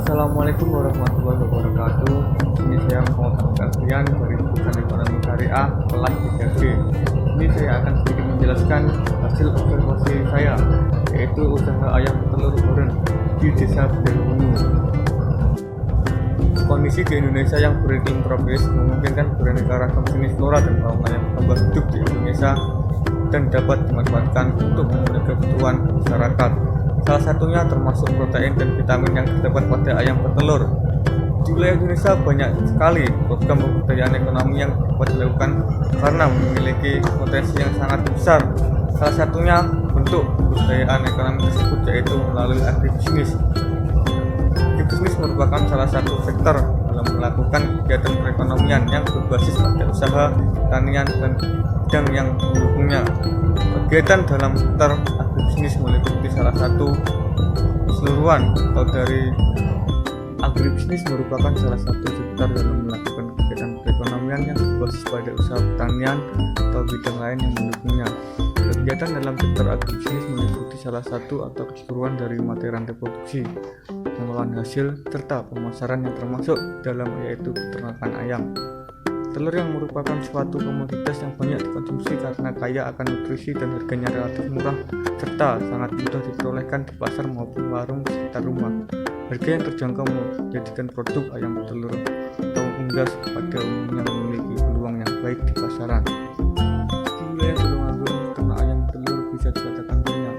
Assalamualaikum warahmatullahi wabarakatuh. Ini saya Muhammad Alfian dari Jurusan Ekonomi Syariah kelas 3B. Ini saya akan sedikit menjelaskan hasil observasi saya, yaitu usaha ayam petelur goreng di Desa Bedawungu. Kondisi di Indonesia yang beriklim tropis memungkinkan beraneka ragam jenis flora dan fauna yang berkembang hidup di Indonesia dan dapat dimanfaatkan untuk memenuhi kebutuhan masyarakat. Salah satunya termasuk protein dan vitamin yang terdapat pada ayam petelur. Di wilayah Indonesia banyak sekali program pemberdayaan ekonomi yang dapat dilakukan karena memiliki potensi yang sangat besar. Salah satunya bentuk pemberdayaan ekonomi tersebut yaitu melalui agribisnis. Agribisnis merupakan salah satu sektor dalam melakukan kegiatan perekonomian yang berbasis pada usaha pertanian dan bidang yang mendukungnya. Kegiatan dalam sektor agribisnis meliputi salah satu keseluruhan atau dari agribisnis merupakan salah satu sektor dalam melakukan kegiatan perekonomian yang berbasis pada usaha pertanian atau bidang lain yang mendukungnya. Kegiatan dalam sektor agribisnis meliputi salah satu atau keseluruhan dari materi rantai produksi, pengolahan hasil, serta pemasaran yang termasuk dalam yaitu peternakan ayam. Telur yang merupakan suatu komoditas yang banyak dikonsumsi karena kaya akan nutrisi dan harganya relatif murah serta sangat mudah diperolehkan di pasar maupun warung sekitar rumah. Harga yang terjangkau menjadikan produk ayam petelur atau unggas pada umumnya memiliki peluang yang baik di pasaran. Di wilayah Tulungagung, ternak ayam petelur bisa dikatakan banyak.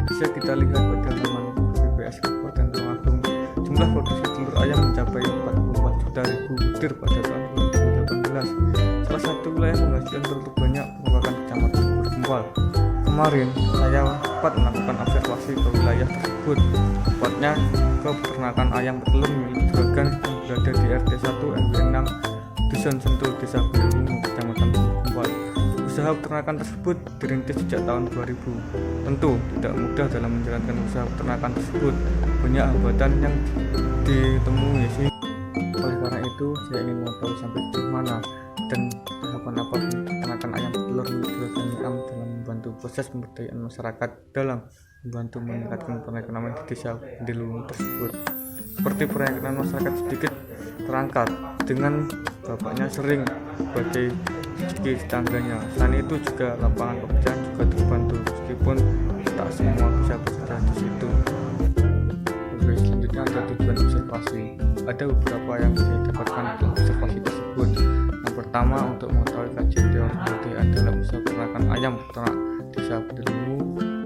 Bisa kita lihat pada halaman BPS Kabupaten Tulungagung, jumlah produksi telur ayam mencapai 44 juta ribu butir pada tahun 2018. Salah satu wilayah penghasil telur terbanyak merupakan Kecamatan Bergempal. Kemarin saya sempat melakukan observasi ke wilayah tersebut, tepatnya ke peternakan ayam petelur milik juragan yang berada di RT 1 RW 6 Dusun Sentul, Desa Bedawungu, Kecamatan Bergempal. Usaha peternakan tersebut dirintis sejak tahun 2000. Tentu tidak mudah dalam menjalankan usaha peternakan tersebut, banyak hambatan yang ditemui sih. Oleh karena itu, saya ingin mengetahui sampai sejauh mana dan tahapan apa peternakan ayam petelur milik juragan Niam dalam membantu proses pemberdayaan masyarakat dalam membantu meningkatkan perekonomian di Desa Bedawungu tersebut. Seperti perekonomian masyarakat sedikit terangkat dengan bapaknya sering sebagai rezeki tetangganya. Selain itu juga lapangan pekerjaan juga terbantu meskipun tak semua bisa berada di situ. Oke, selanjutnya ada tujuan observasi. Ada beberapa yang saya dapatkan dalam observasi tersebut. Yang pertama, untuk mengetahui kajian teori kebudayaan dalam usaha peternakan ayam peternak Desa Bedawungu.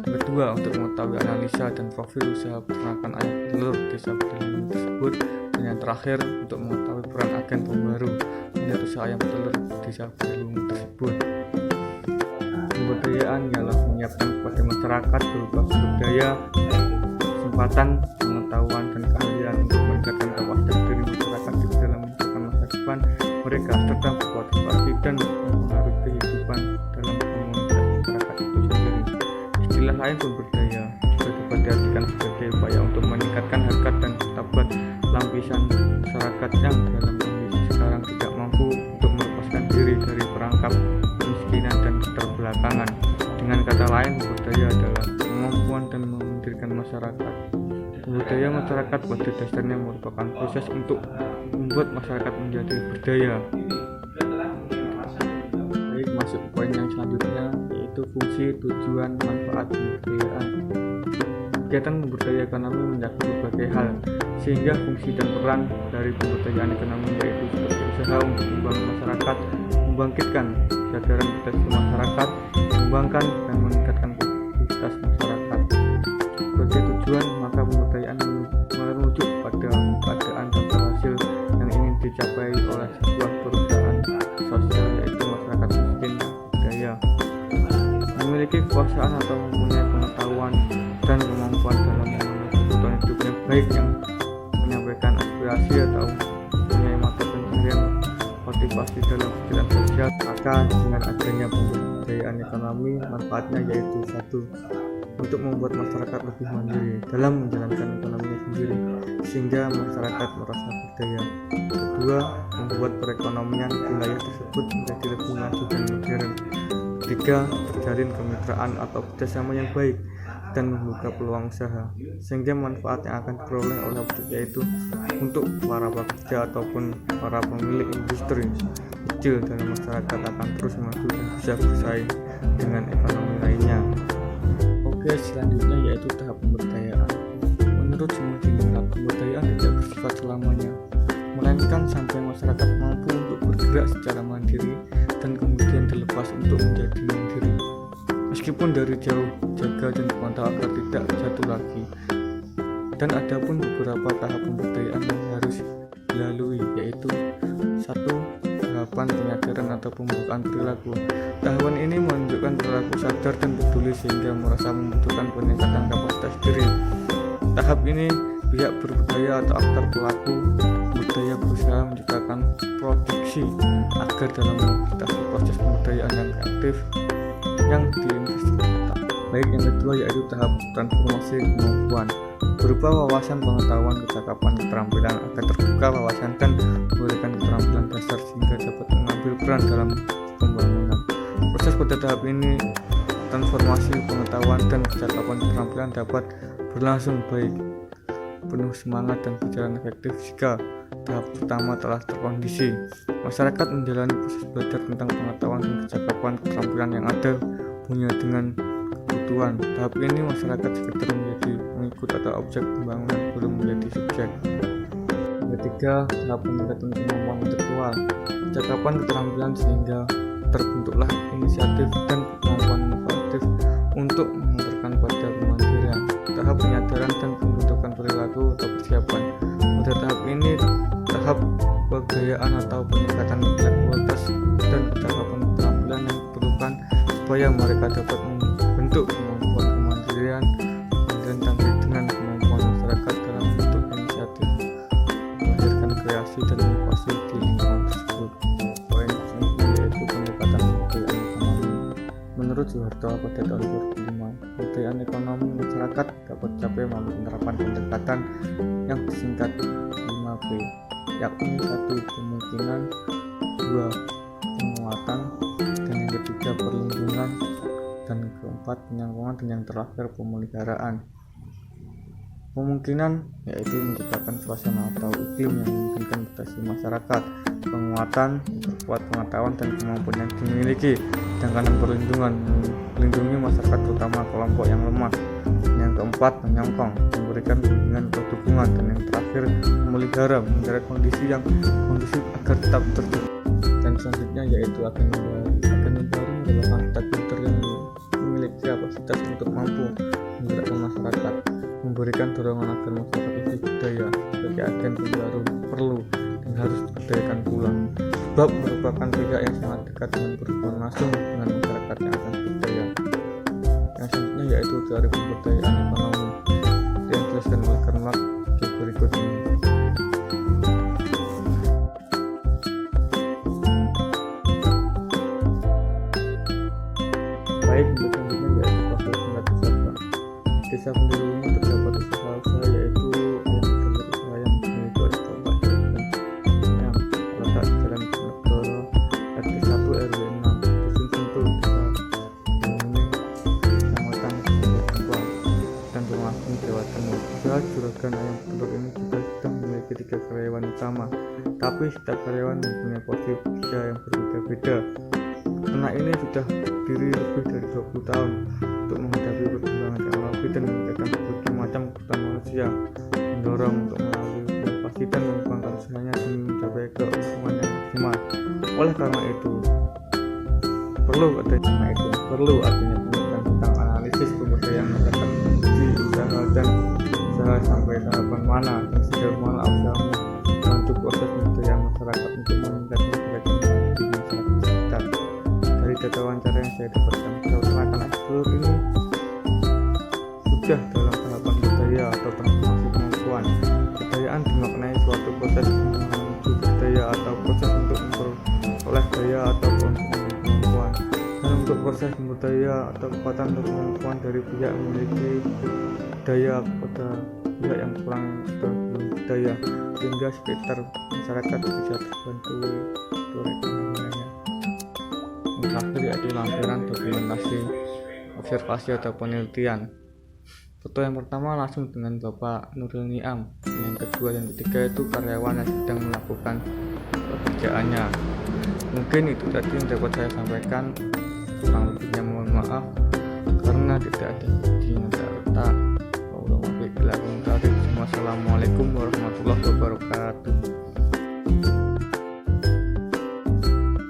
Yang kedua, untuk mengetahui analisa dan profil usaha peternakan ayam petelur Desa Bedawungu tersebut. Dan yang terakhir, untuk mengetahui peran agen pembaru melihat usaha ayam petelur Desa Bedawungu tersebut. Pemberdayaan ialah menyiapkan kepada masyarakat berupa sumber daya, kesempatan, pengetahuan, dan keahlian untuk meningkatkan kapasitas diri masyarakat di dalam meningkatkan masa depan mereka serta berpartisipasi dan mempengaruhi kehidupan dalam komunitas masyarakat itu sendiri. Istilah lain pemberdaya juga dapat diartikan sebagai upaya untuk meningkatkan harkat dan martabat lapisan masyarakat yang dalam kondisi sekarang tidak mampu untuk melepaskan diri dari perangkap kemiskinan dan keterbelakangan. Dengan kata lain, pemberdaya adalah kemampuan dan memandirikan masyarakat. Pemberdaya masyarakat pada dasarnya merupakan proses untuk membuat masyarakat menjadi berdaya. Baik, masuk ke poin yang selanjutnya, yaitu fungsi, tujuan, manfaat pemberdayaan. Kegiatan pemberdayaan ekonomi mencakup berbagai hal, sehingga fungsi dan peran dari pemberdayaan ekonomi yaitu sebagai usaha untuk membangun masyarakat, membangkitkan kesadaran potensi masyarakat, mengembangkan dan meningkatkan produktivitas masyarakat. Sebagai tujuan, maka pemberdayaan merujuk pada keadaan atau hasil yang ingin dicapai oleh sebuah perusahaan sosial yaitu masyarakat miskin yang berdaya, memiliki kekuasaan atau mempunyai pengetahuan dan kemampuan dalam memenuhi kebutuhan hidupnya, baik yang menyampaikan aspirasi atau mempunyai mata pencarian motivasi dalam kegiatan sosial. Maka dengan adanya pemberdayaan ekonomi, manfaatnya yaitu satu, untuk membuat masyarakat lebih mandiri dalam menjalankan ekonominya sendiri sehingga masyarakat merasa berdaya. Kedua, membuat perekonomian wilayah tersebut menjadi lebih maju dan modern. Ketiga, terjalin kemitraan atau kerjasama yang baik dan membuka peluang usaha, sehingga manfaat yang akan diperoleh oleh objek yaitu untuk para pekerja ataupun para pemilik industri kecil dalam masyarakat akan terus maju dan bisa bersaing dengan ekonomi lainnya. Oke, selanjutnya yaitu tahap pemberdayaan. Menurut Simondini, tahap pemberdayaan tidak bersifat selamanya, melainkan sampai masyarakat mampu untuk bergerak secara mandiri dan kemudian dilepas untuk menjadi mandiri. Meskipun dari jauh, jaga dan pantau agar tidak jatuh lagi. Dan ada pun beberapa tahap pemberdayaan yang harus dilalui, yaitu 1. Tahapan penyadaran atau pembukaan perilaku. Tahapan ini menunjukkan perilaku sadar dan peduli sehingga merasa membutuhkan peningkatan kapasitas diri. Tahap ini pihak berbudaya atau aktor pelaku budaya berusaha menciptakan produksi agar dalam memfasilitasi proses pemberdayaan yang aktif yang diinvestasikan. Baik, yang kedua yaitu tahap transformasi kemampuan berupa wawasan, pengetahuan, kecakapan, keterampilan agar terbuka wawasan dan memberikan keterampilan dasar sehingga dapat mengambil peran dalam pembangunan. Proses pada tahap ini transformasi pengetahuan dan kecakapan keterampilan dapat berlangsung baik, penuh semangat dan berjalan efektif jika tahap pertama telah terkondisi. Masyarakat menjalani proses belajar tentang pengetahuan dan kecakapan keterampilan yang ada punya dengan kebutuhan. Tahap ini masyarakat sekitar menjadi pengikut atau objek pembangunan, belum menjadi subjek. Yang ketiga, tahap peningkatan kemampuan intelektual, kecakapan keterampilan sehingga terbentuklah inisiatif dan kemampuan inovatif untuk mengantarkan pada kemandirian. Tahap penyadaran dan pembentukan perilaku atau persiapan. Pada tahap ini tahap kebudayaan atau peningkatan intelektualitas dan kecakapan keterampilan yang diperlukan supaya mereka dapat membentuk kemampuan kemandirian dan tanggung dengan kemampuan masyarakat dalam bentuk inisiatif melahirkan kreasi dan inovasi di lingkungan tersebut. Poin selanjutnya yaitu pendekatan kebudayaan ekonomi. Menurut Soeharto pada tahun 2005, kebudayaan ekonomi masyarakat dapat dicapai melalui penerapan pendekatan yang disingkat 5P, yakni 1. Kemungkinan, 2. Penguatan, dan yang ketiga perlindungan, dan keempat penyangkungan, dan yang terakhir pemeliharaan. Kemungkinan yaitu menciptakan suasana atau iklim yang memungkinkan mutasi masyarakat. Penguatan, memperkuat pengetahuan dan kemampuan yang dimiliki. Sedangkan yang perlindungan, melindungi masyarakat terutama kelompok yang lemah. Yang keempat, menyongkong, memberikan bimbingan atau dukungan. Dan yang terakhir, memelihara, mencari kondisi yang kondusif agar tetap terjadi. Dan selanjutnya yaitu agen baru. Agen baru merupakan stakeholder yang memiliki kapasitas untuk mampu menggerakkan masyarakat, memberikan dorongan agar masyarakat lebih berdaya. Sebagai agen baru perlu dan harus diberdayakan pula, sebab merupakan pihak yang sangat dekat dengan berhubungan langsung dengan masyarakat yang akan berdaya. Yang selanjutnya yaitu teori pemberdayaan ekonomi yang dijelaskan oleh Karl Marx di berikut ini. Baik, selanjutnya yaitu proses tingkat usaha. Desa penduduk ini terdapat usaha-usaha yaitu yang terdapat usaha yang dimiliki oleh bapak dan yang terletak di Jalan Diponegoro, RT 1 RW 6, Dusun Sentul, Desa Banyuning, Kecamatan Sumberjambal, dan Tulungagung, Jawa Timur. Usaha juragan ayam petelur ini juga sudah memiliki 3 karyawan utama, tapi setiap karyawan mempunyai porsi kerja yang berbeda-beda. Ternak ini sudah berdiri lebih dari 20 tahun untuk menghadapi perkembangan teknologi dan meningkatkan berbagai macam kebutuhan manusia, mendorong untuk melalui inovasi dan mengembangkan usahanya demi mencapai keuntungan yang maksimal. Oleh karena itu, perlu adanya penelitian tentang analisis pemberdayaan masyarakat di usaha dan usaha sampai tahapan mana dan sejauh mana usahamu membantu proses pemberdayaan masyarakat untuk meningkatkan kegiatan di masyarakat sekitar. Dari data wawancara yang saya dapatkan, anak petelur ini sudah dalam tahapan budaya atau transformasi kemampuan. Budayaan dimaknai suatu proses menuju budaya atau proses untuk memperoleh daya atau kemampuan. Dan untuk proses budaya atau kekuatan atau kemampuan dari pihak memiliki daya kepada pihak yang kurang berdaya, sehingga sekitar masyarakat bisa terbantu perekonomiannya. Yang terakhir yaitu lampiran dokumentasi observasi atau penelitian. Foto yang pertama langsung dengan Bapak Nurul Niam. Yang kedua dan ketiga itu karyawan yang sedang melakukan pekerjaannya. Mungkin itu tadi yang dapat saya sampaikan. Kurang lebihnya mohon maaf karena tidak ada bukti yang retak. Wassalamualaikum warahmatullahi wabarakatuh.